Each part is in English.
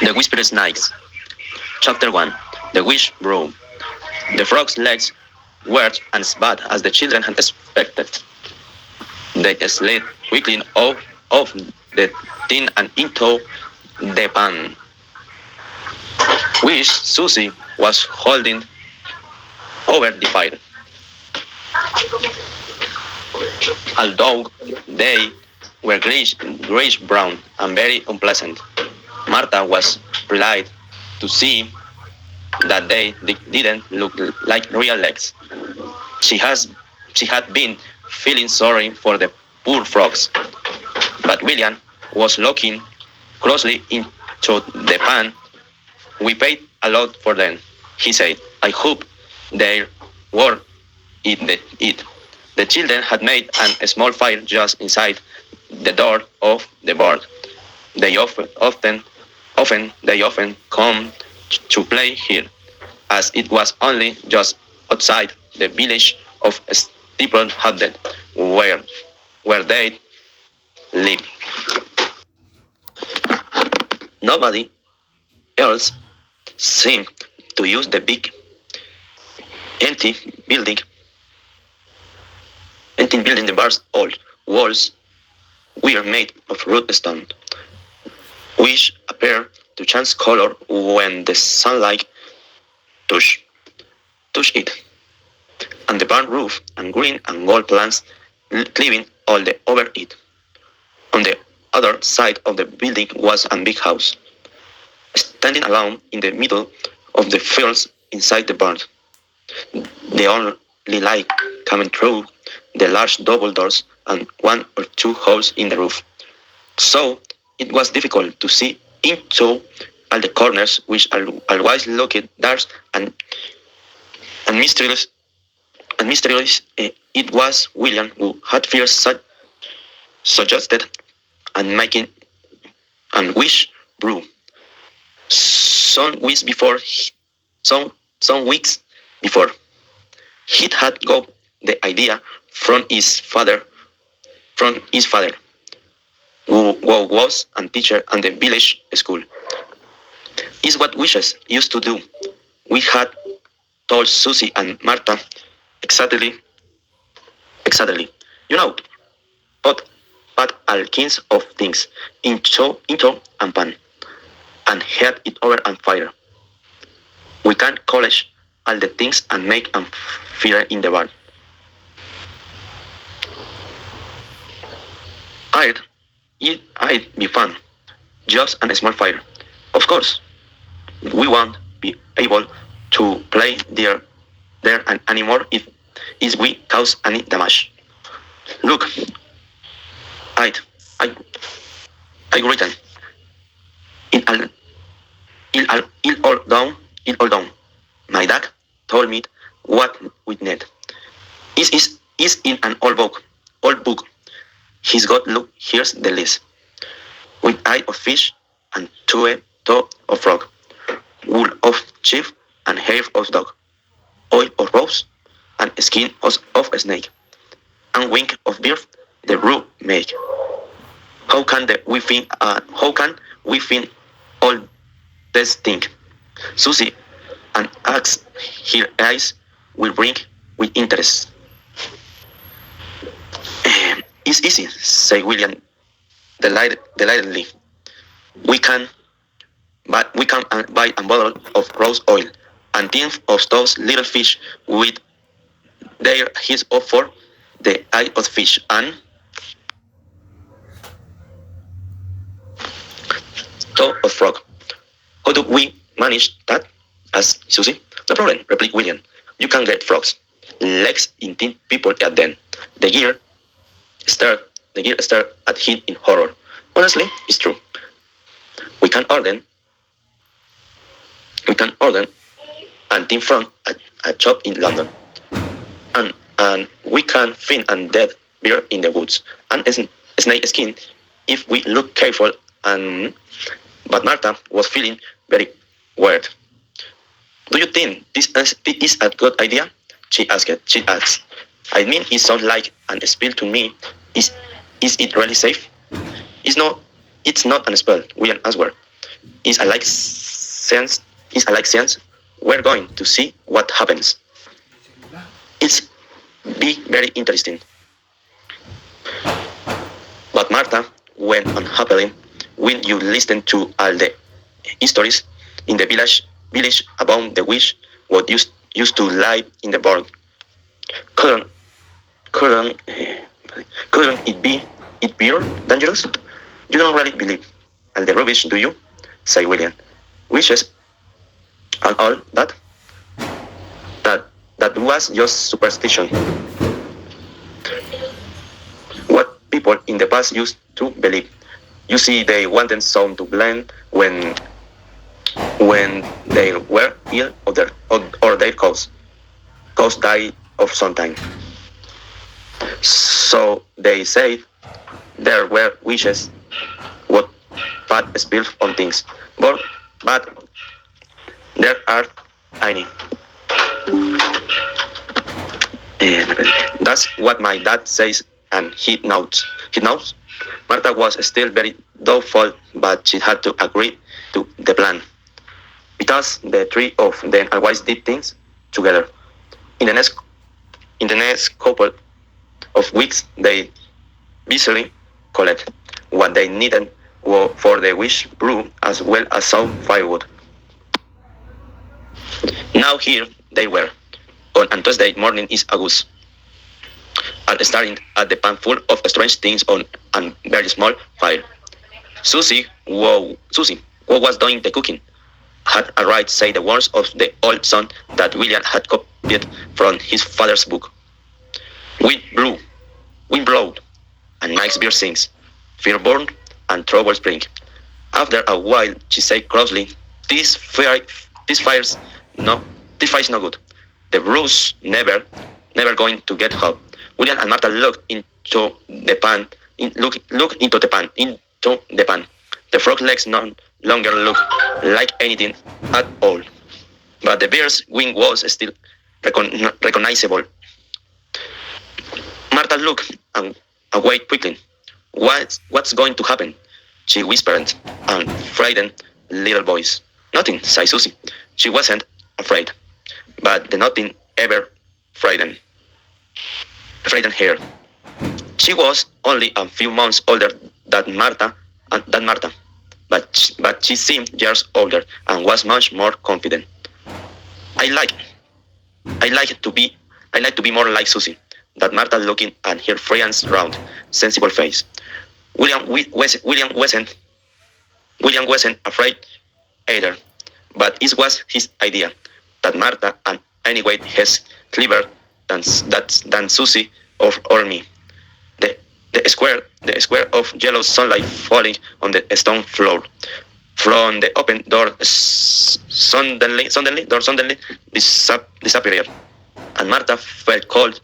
The Whispered Snakes. Chapter 1. The Wish Broom. The frog's legs were as bad as the children had expected. They slid quickly out of the tin and into the pan, which Susie was holding over the fire. Although they were grayish-brown and very unpleasant, Martha was relieved to see that they didn't look like real legs. She had been feeling sorry for the poor frogs, but William was looking closely into the pan. "We paid a lot for them," he said. "I hope they're worth it." The children had made a small fire just inside the door of the barn. They often come to play here, as it was only just outside the village of Steeple Hampton, where they lived. Nobody else seemed to use the big empty building. The bar's old walls were made of root stone, which appeared to change color when the sunlight touched it, and the barn roof and green and gold plants climbing all over it. On the other side of the building was a big house, standing alone in the middle of the fields inside the barn. The only light coming through the large double doors and one or two holes in the roof. So it was difficult to see into all the corners, which always looked dark and mysterious. It was William who had first suggested and making and wish brew. Some weeks before, he had got the idea from his father, who was a teacher at the village school. It's what wishes used to do. We had told Susie and Martha exactly. You know, put all kinds of things into a pan and heat it over on fire. We can collect all the things and make a fire in the barn. I'd be fun. Just a small fire. Of course, we won't be able to play there anymore if we cause any damage. Look, I written it all down. My dad told me what we need. Is in an old book. He's got, look, here's the list. With eye of fish and toe of frog, wool of sheep and hair of dog, oil of rose and skin of a snake, and wing of bird the brew make. How can we find all these things? Susie and asked her eyes will bring with interest. It's easy, said William delightedly. We can buy a bottle of rose oil and 10 of those little fish with their heads up for the eye of fish and toe of frog. How do we manage that? Asked Susie. No problem, replied William. You can get frogs' legs in 10 people at them. The girl stared at him in horror. Honestly, it's true. We can order and team from a shop in London, and we can find a dead bear in the woods and a snake skin if we look careful. But Martha was feeling very weird. Do you think this is a good idea? She asked. I mean, it sounds like an spell to me. Is it really safe? It's not a spell, William answered. It's a like sense. It's a like sense. We're going to see what happens. It's be very interesting. But Martha went unhappily when you listen to all the stories in the village about the witch what used to live in the barn. Couldn't couldn't couldn't it be dangerous? You don't really believe all the rubbish, do you? Say William. Witches and all that that was just superstition. What people in the past used to believe. You see, they wanted some to blame when they were ill or their cause died of some time. So they said there were witches what bad spills on things. But there are any. That's what my dad says, and he knows. He knows. Martha was still very doubtful, but she had to agree to the plan because the three of them always did things together. In the next couple of weeks, they busily collect what they needed for the witch brew as well as some firewood. Now here they were. On Thursday morning is August, and staring at the pan full of strange things on a very small fire. Susie, who was doing the cooking, had arrived say the words of the old song that William had copied from his father's book. Wind blowed, and Mike's beer sings, fear burned, and trouble spring. After a while, she said crossly, this fire's no good. The brew's never going to get hot. William and Martha looked into the pan. Into the pan. The frog legs no longer looked like anything at all, but the bear's wing was still recognizable. Martha looked away quickly. What's going to happen? She whispered, and frightened little voice. Nothing, sighed Susie. She wasn't afraid, but the nothing ever frightened her. She was only a few months older than Martha, but she seemed years older and was much more confident. I like to be more like Susie, that Martha looking at her friend's round, sensible face. William wasn't afraid either, but it was his idea that Martha and anyway has clever than Susie or me. The square of yellow sunlight falling on the stone floor. From the open door suddenly disappeared, and Martha felt cold.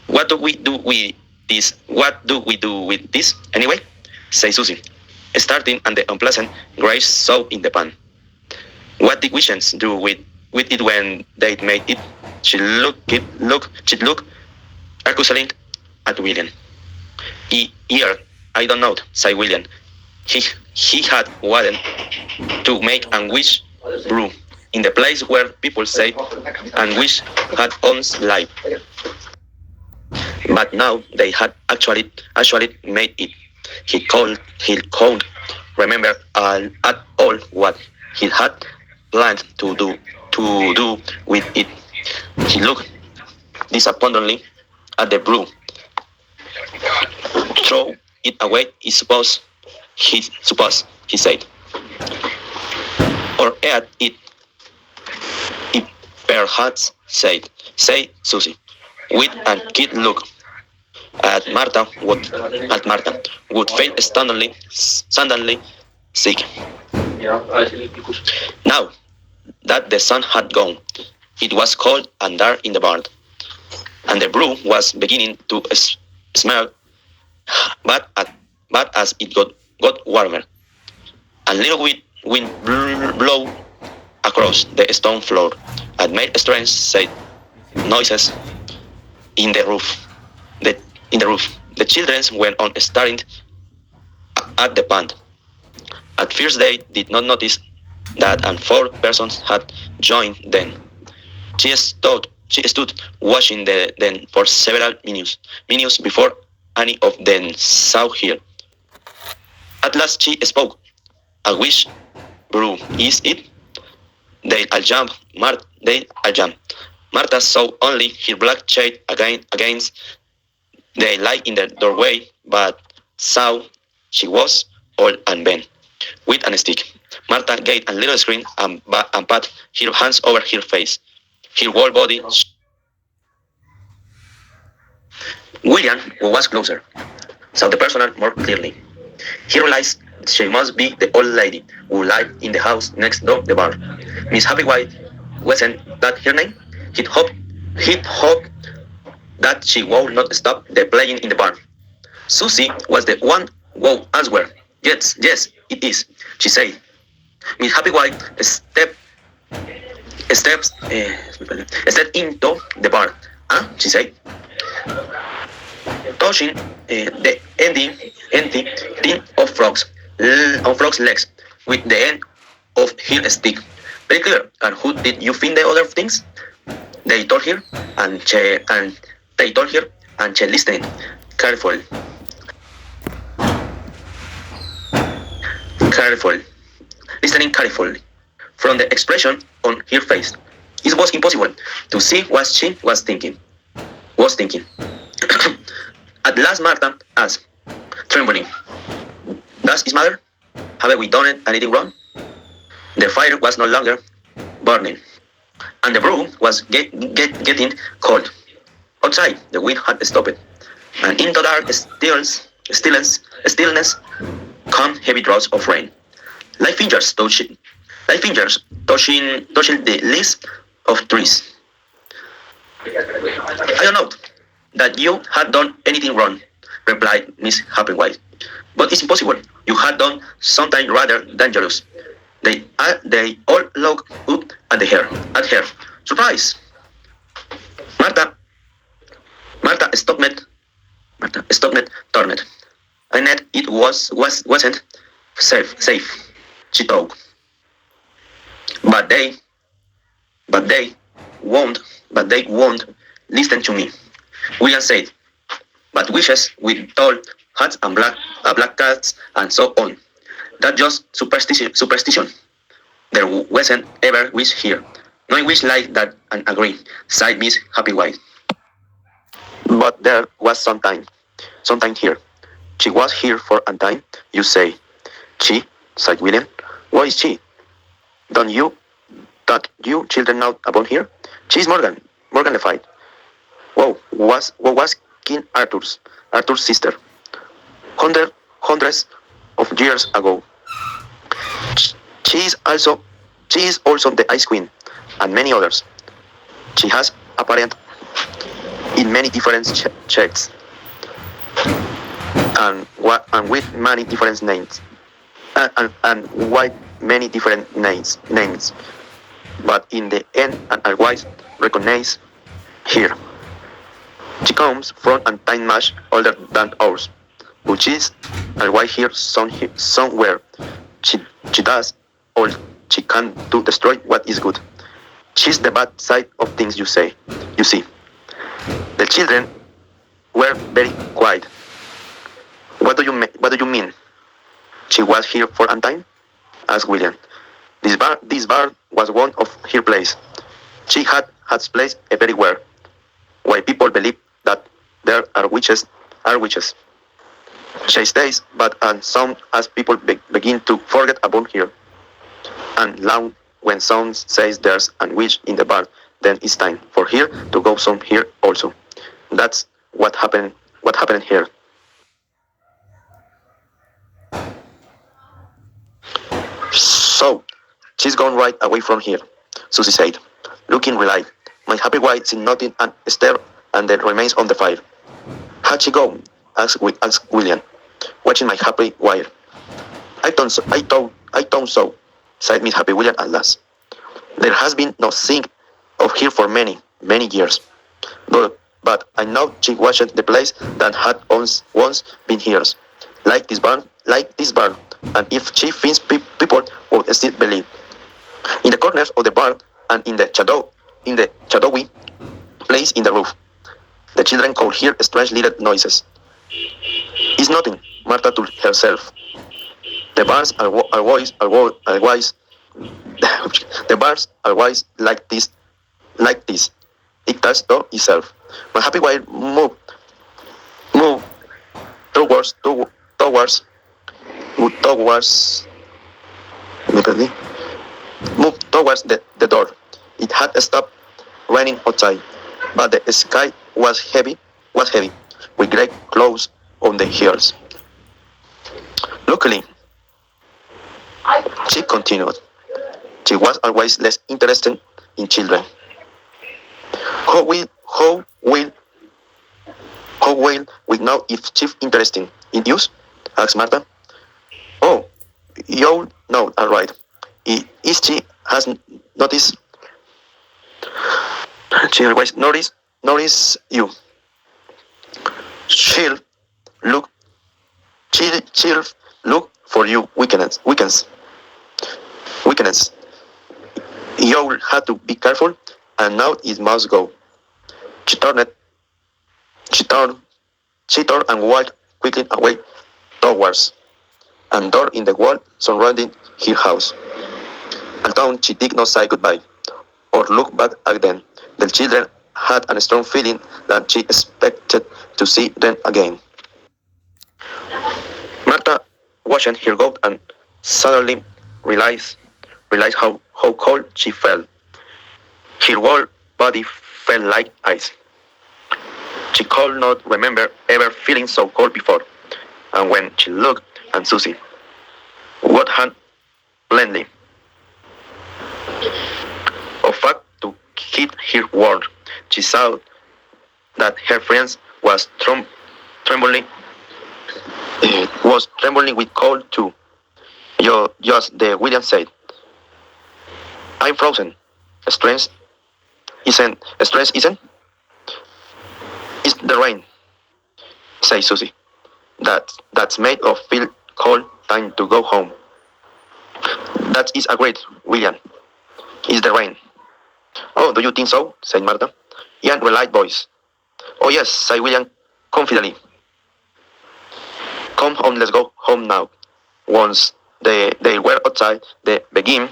What do we do with this anyway? Said Susie, starting at the unpleasant gray soup in the pan. What did witches do with it when they made it? She looked accusingly at William. Here, I don't know, said William. He had wanted to make a witch brew in the place where people say and witch had owns life. But now they had actually made it. He couldn't remember at all what he had planned to do with it. He looked disappointedly at the brew. Throw it away, he said. Or add it, perhaps, say Susie, with a kid look at Martha would feel suddenly sick. Now that the sun had gone, it was cold and dark in the barn, and the brew was beginning to smell. But as it got warmer, a little wind blew across the stone floor and made strange noises in the roof. The children went on staring at the pan, At first they did not notice that and four persons had joined them. She stood watching them for several minutes before any of them saw her. At last she spoke. "I wish, brew, is it?" They all jumped. Martha saw only her black shade against the light in the doorway, but saw she was old and bent, with a stick. Martha gave a little scream and put her hands over her face. Her whole body. William, who was closer, saw the person more clearly. He realized she must be the old lady who lived in the house next door the bar. Miss Happywhite, wasn't that her name? He'd hoped that she would not stop the playing in the bar. Susie was the one who answered. Yes, it is, she said. Miss Happywhite stepped into the bar. She said, touching the empty tin of frog's legs with the end of her stick. Very clear. And who did you find the other things? They told her, and she listened carefully. Listening carefully. From the expression on her face, it was impossible to see what she was thinking. At last Martha asked, trembling, "Does it matter? Have we done anything wrong?" The fire was no longer burning, and the brew was getting cold. Outside, the wind had stopped, and into dark stillness come heavy drops of rain, like fingers touching the leaves of trees. "I don't know that you had done anything wrong," replied Miss Happywhite. "But it's impossible. You had done something rather dangerous." They all looked up at her. Surprise! Martha stopped, turned. "I net it wasn't safe," she thought. But they won't listen to me," William said. "But wishes with tall hats and black cats and so on. That's just superstition. There wasn't ever wish here. No wish like that and agree," sighed Miss Happywhite. "But there was sometime here. She was here for a time, you say." "She," sighed William. "What is she? Don't you children know about her? She's Morgan Le Fay. What was King Arthur's sister? Hundreds of years ago. She is also the Ice Queen, and many others. She has apparent in many different shades, and with many different names, and with many different names. But in the end, and always recognize her. She comes from a time much older than ours, but she's always here somewhere. She does all she can to destroy what is good. She's the bad side of things, you see. The children were very quiet. What do you mean? She was here for a time?" asked William. This bar was one of her places. She had placed everywhere, why people believe that there are witches. She stays, but some as people begin to forget about her. And now, when someone says there's a witch in the bar, then it's time for her to go some here also. That's what happened here. "So, she's gone right away from here," Susie said, looking relieved. My Happywhite seen nothing and stared at the remains on the fire. "How'd she go?" asked William, watching my Happywhite. I thought so, sighed Miss Happy William at last. "There has been no sign of her for many years. But I know she wasn't the place that had once been hers. Like like this barn, and if she thinks people would still believe. In the corners of the barn and in the shadowy place in the roof, the children could hear strange little noises. It's nothing, Martha told herself. The barns are wise. The barns are wise like this. It touched door itself. My happy wife moved towards, towards, towards, me perdí. Moved towards the door. It had stopped raining outside, but the sky was heavy, with gray clouds on the hills. Luckily, she continued. She was always less interested in children. How will, how will, how will we know if she's interested in you? Asked Martha. Oh, you know, all right. If she has noticed, she always notice you. She'll look, she'll look for you weekends. You'll have to be careful, and now it must go. She turned, she turned and walked quickly away towards a door in the wall surrounding her house. Although she did not say goodbye or look back at them, the children had a strong feeling that she expected to see them again. Martha watched her go and suddenly realized how cold she felt. Her whole body felt like ice. She could not remember ever feeling so cold before, and when she looked at Susie, what hand plainly, of fact, to hit her word, she saw that her friend trembling with cold too. Just the William said, I'm frozen. Stress isn't. It's the rain, said Susie. That's made of feel cold. Time to go home. That is a great, William. It's the rain. Oh, do you think so? Said Martha. Ian relied voice. Oh yes, said William confidently. Come home, let's go home now. Once they were outside, they began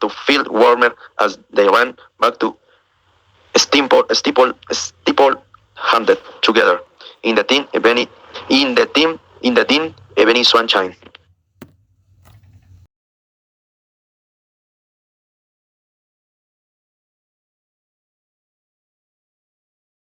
to feel warmer as they ran back to steeple handed together in the thin ebony sunshine.